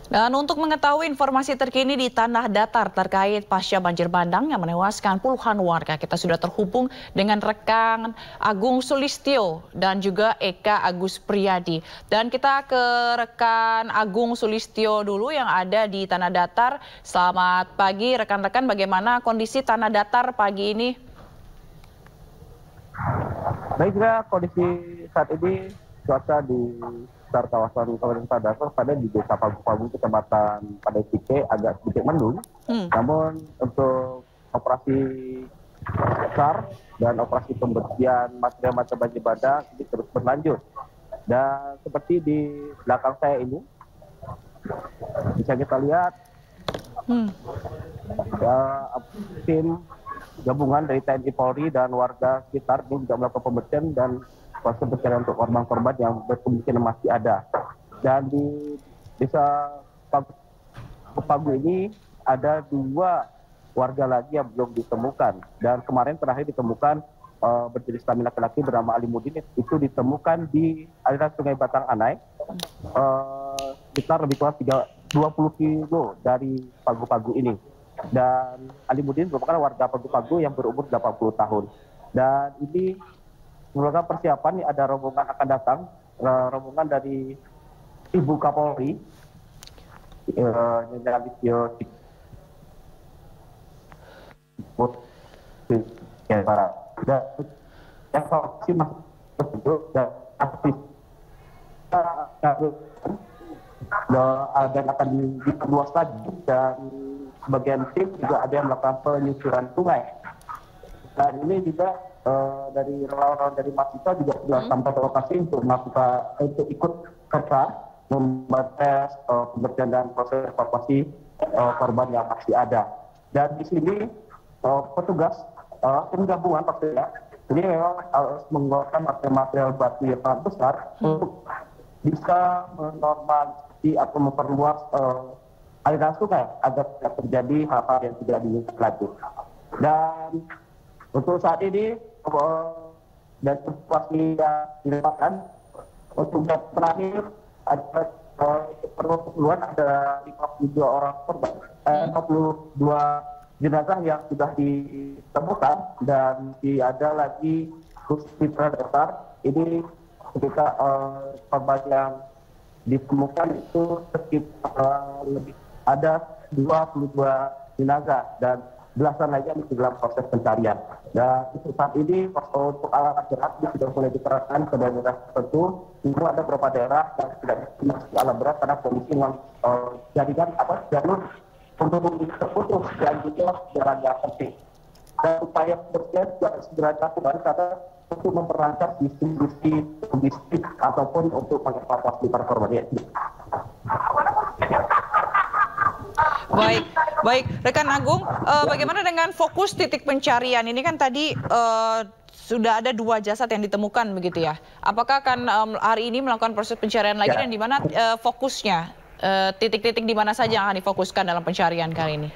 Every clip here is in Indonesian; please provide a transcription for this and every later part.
Dan untuk mengetahui informasi terkini di Tanah Datar terkait pasca banjir bandang yang menewaskan puluhan warga, kita sudah terhubung dengan rekan Agung Sulistyo dan juga Eka Agus Priyadi. Dan kita ke rekan Agung Sulistyo dulu yang ada di Tanah Datar. Selamat pagi rekan-rekan, bagaimana kondisi Tanah Datar pagi ini? Baiklah, kondisi saat ini cuaca di sekitar kawasan Kabupaten Datar pada di Desa Pagu-Pagu, Kecamatan Padai Sike agak sedikit mendung. Namun untuk operasi SAR dan operasi pembersihan material banjir bandang ini terus berlanjut. Dan seperti di belakang saya ini bisa kita lihat tim gabungan dari TNI Polri dan warga sekitar ini juga melakukan pembersihan dan proses pencarian untuk korban-korban yang berkemungkinan masih ada. Dan di desa Pagu ini ada 2 warga lagi yang belum ditemukan. Dan kemarin terakhir ditemukan berjenis kelamin laki-laki bernama Alimudin, itu ditemukan di aliran Sungai Batang Anai, sekitar lebih kurang 20 kilo dari Pagu-Pagu ini. Dan Alimudin merupakan warga Pagu-Pagu yang berumur 80 tahun. Dan ini merupakan persiapan, ada rombongan akan datang, rombongan dari Ibu Kapolri, Nyonya Listio Barat. Dan evakuasi masih tersebut dan aktif dan akan diperluas lagi, dan sebagian tim juga ada yang melakukan penyusuran sungai. Dan ini juga dari relawan dari mahasiswa juga sudah sampai ke lokasi untuk ikut serta membantu pembersihan dan proses evakuasi korban yang masih ada. Dan di sini petugas tim gabungan pastinya ini memang harus mengeluarkan material batu yang sangat besar untuk bisa menormalisasi atau memperluas aliran sungai agar tidak terjadi hal-hal yang tidak diinginkan lagi. Dan untuk saat ini dan situasi yang dilakukan untuk yang terakhir ada perluan ada 52 orang korban, 52 jenazah yang sudah ditemukan, dan ada lagi khusus Datar ini ketika korban yang ditemukan itu sekitar lebih ada 22 jenazah dan belasan lagi masih dalam proses pencarian. Dan untuk saat ini untuk alat berat sudah mulai diterapkan ke daerah tertentu. Itu ada beberapa daerah yang tidak masuk alat berat karena kondisi yang jaringan jalur untuk terputus dan juga jalan yang penting. Dan upaya pembersihan juga segera dilakukan karena untuk memperlancar distribusi logistik ataupun untuk mengevakuasi para korban. Baik, rekan Agung, bagaimana dengan fokus titik pencarian? Ini kan tadi sudah ada 2 jasad yang ditemukan begitu ya. Apakah akan hari ini melakukan proses pencarian lagi dan di mana fokusnya? Titik-titik di mana saja yang akan difokuskan dalam pencarian kali ini?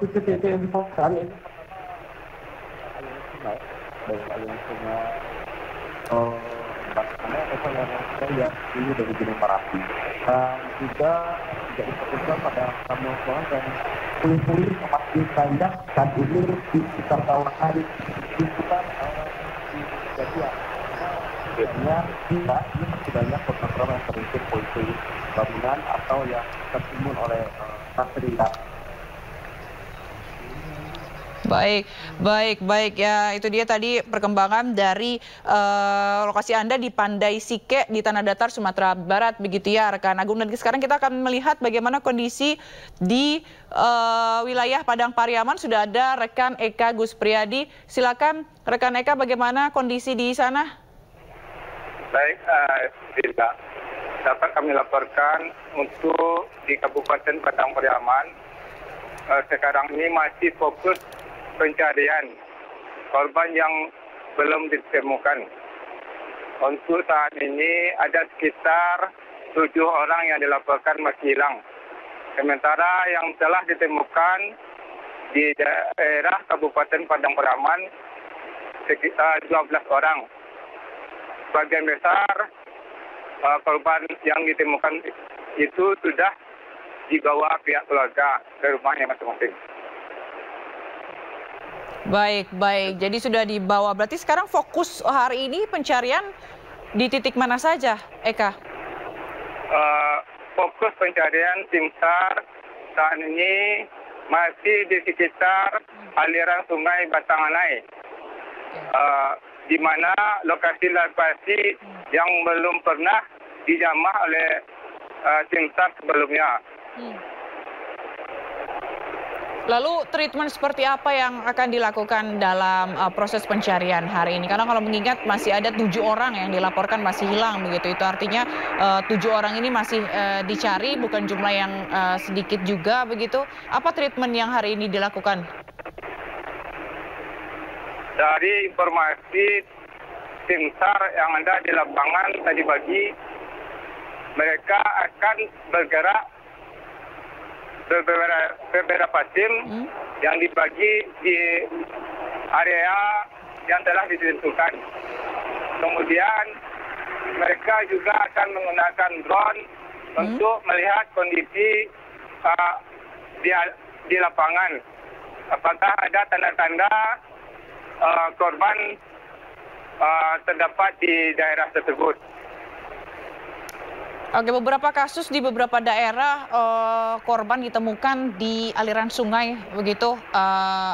Titik-titik yang difokuskan ini yang ini dari Gunung Merapi. Juga tidak difokuskan pada kawasan dan puing-puing masih banyak saat ini di sekitar kawasan di sekitar kejadian. Akhirnya kita ini masih banyak korban yang terlibat puing-puing bangunan atau yang tertimbun oleh material. Baik ya, itu dia tadi perkembangan dari lokasi Anda di Pandai Sike di Tanah Datar, Sumatera Barat begitu ya rekan Agung. Dan sekarang kita akan melihat bagaimana kondisi di wilayah Padang Pariaman. Sudah ada rekan Eka Agus Priyadi. Silakan rekan Eka, bagaimana kondisi di sana? Baik, Bila. Dapat kami laporkan untuk di Kabupaten Padang Pariaman sekarang ini masih fokus pencarian korban yang belum ditemukan. Untuk saat ini ada sekitar 7 orang yang dilaporkan masih hilang. Sementara yang telah ditemukan di daerah Kabupaten Padang Pariaman sekitar 12 orang. Sebagian besar korban yang ditemukan itu sudah dibawa pihak keluarga ke rumahnya masing-masing. Baik, baik. Jadi sudah dibawa. Berarti sekarang fokus hari ini pencarian di titik mana saja, Eka? Fokus pencarian tim SAR saat ini masih di sekitar aliran sungai Batanganai, di mana lokasi yang belum pernah dijamah oleh tim SAR sebelumnya. Lalu treatment seperti apa yang akan dilakukan dalam proses pencarian hari ini? Karena kalau mengingat masih ada 7 orang yang dilaporkan masih hilang begitu. Itu artinya 7 orang ini masih dicari, bukan jumlah yang sedikit juga begitu. Apa treatment yang hari ini dilakukan? Dari informasi tim SAR yang ada di lapangan tadi pagi, mereka akan bergerak beberapa tim yang dibagi di area yang telah ditentukan. Kemudian mereka juga akan menggunakan drone untuk melihat kondisi di lapangan. Apakah ada tanda-tanda korban terdapat di daerah tersebut. Oke, beberapa kasus di beberapa daerah korban ditemukan di aliran sungai, begitu,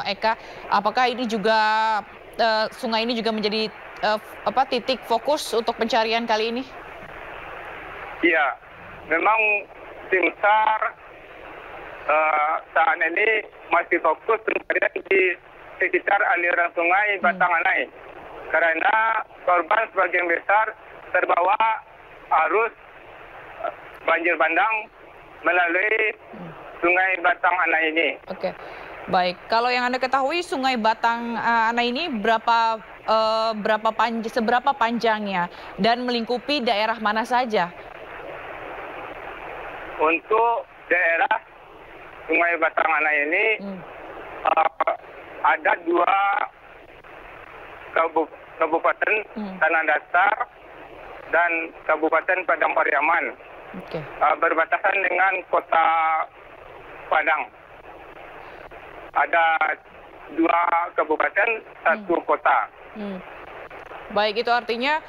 Eka. Apakah ini juga sungai ini juga menjadi titik fokus untuk pencarian kali ini? Iya, memang tim SAR saat ini masih fokus pencarian di sekitar aliran sungai Batanganai, karena korban sebagian besar terbawa arus banjir bandang melalui Sungai Batanganai ini. Oke, baik. Kalau yang Anda ketahui Sungai Batanganai ini seberapa panjangnya dan melingkupi daerah mana saja? Untuk daerah Sungai Batanganai ini ada 2 kabupaten Tanah Datar dan Kabupaten Padang Pariaman. Okay. Berbatasan dengan Kota Padang. Ada 2 kabupaten, 1 kota. Baik, itu artinya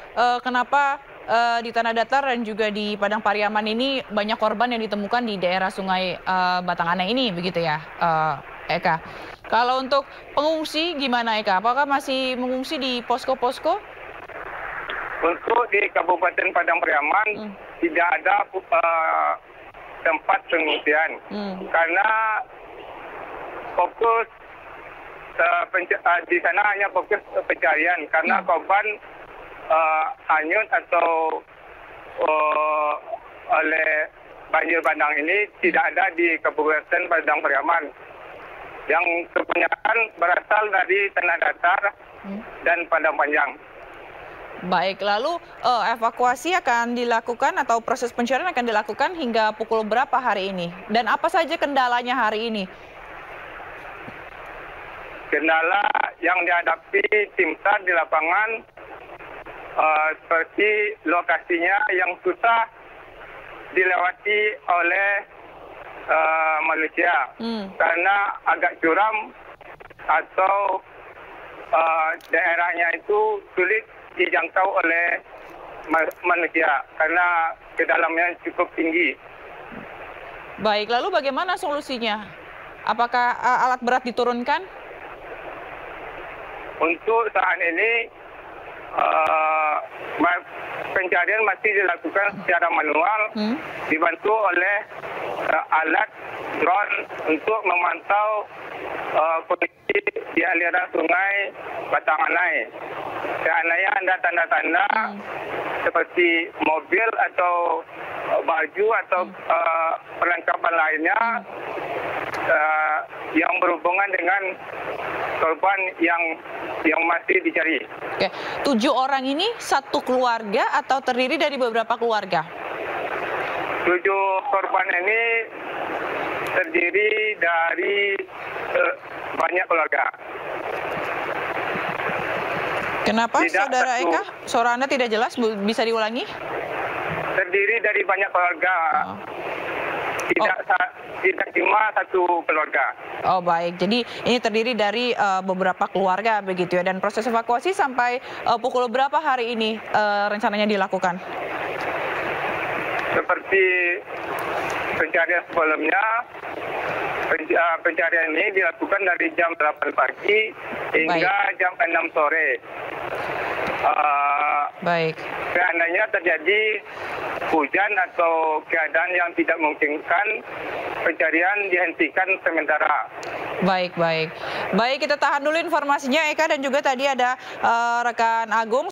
kenapa di Tanah Datar dan juga di Padang Pariaman ini banyak korban yang ditemukan di daerah Sungai Batanganai ini, begitu ya, Eka? Kalau untuk pengungsi gimana, Eka? Apakah masih mengungsi di posko-posko? Untuk di Kabupaten Padang Pariaman tidak ada tempat pengungsian karena fokus di sana hanya fokus pencarian karena korban hanyut atau oleh banjir bandang ini tidak ada di Kabupaten Padang Pariaman. Yang kebanyakan berasal dari Tanah Datar dan Padang Panjang. Baik, lalu evakuasi akan dilakukan atau proses pencarian akan dilakukan hingga pukul berapa hari ini? Dan apa saja kendalanya hari ini? Kendala yang dihadapi tim SAR di lapangan seperti lokasinya yang susah dilewati oleh manusia karena agak curam atau daerahnya itu sulit dijangkau oleh manusia karena kedalamannya cukup tinggi. Baik, lalu bagaimana solusinya? Apakah alat berat diturunkan? Untuk saat ini pencarian masih dilakukan secara manual, dibantu oleh alat drone untuk memantau kondisi di aliran sungai Batanganai. Seandainya ada tanda-tanda seperti mobil atau baju atau perlengkapan lainnya yang berhubungan dengan korban yang masih dicari. Oke, 7 orang ini satu keluarga atau terdiri dari beberapa keluarga? 7 korban ini terdiri dari banyak keluarga. Kenapa, Saudara Eka? Suara Anda tidak jelas, bisa diulangi? terdiri dari banyak keluarga. Tidak cuma satu keluarga. Oh baik, jadi ini terdiri dari beberapa keluarga begitu ya. Dan proses evakuasi sampai pukul berapa hari ini rencananya dilakukan? Seperti pencarian sebelumnya, pencarian ini dilakukan dari jam 8 pagi hingga jam 6 sore. Baik. Seandainya terjadi hujan atau keadaan yang tidak memungkinkan, pencarian dihentikan sementara. Baik, baik. Baik, kita tahan dulu informasinya Eka, dan juga tadi ada rekan Agung.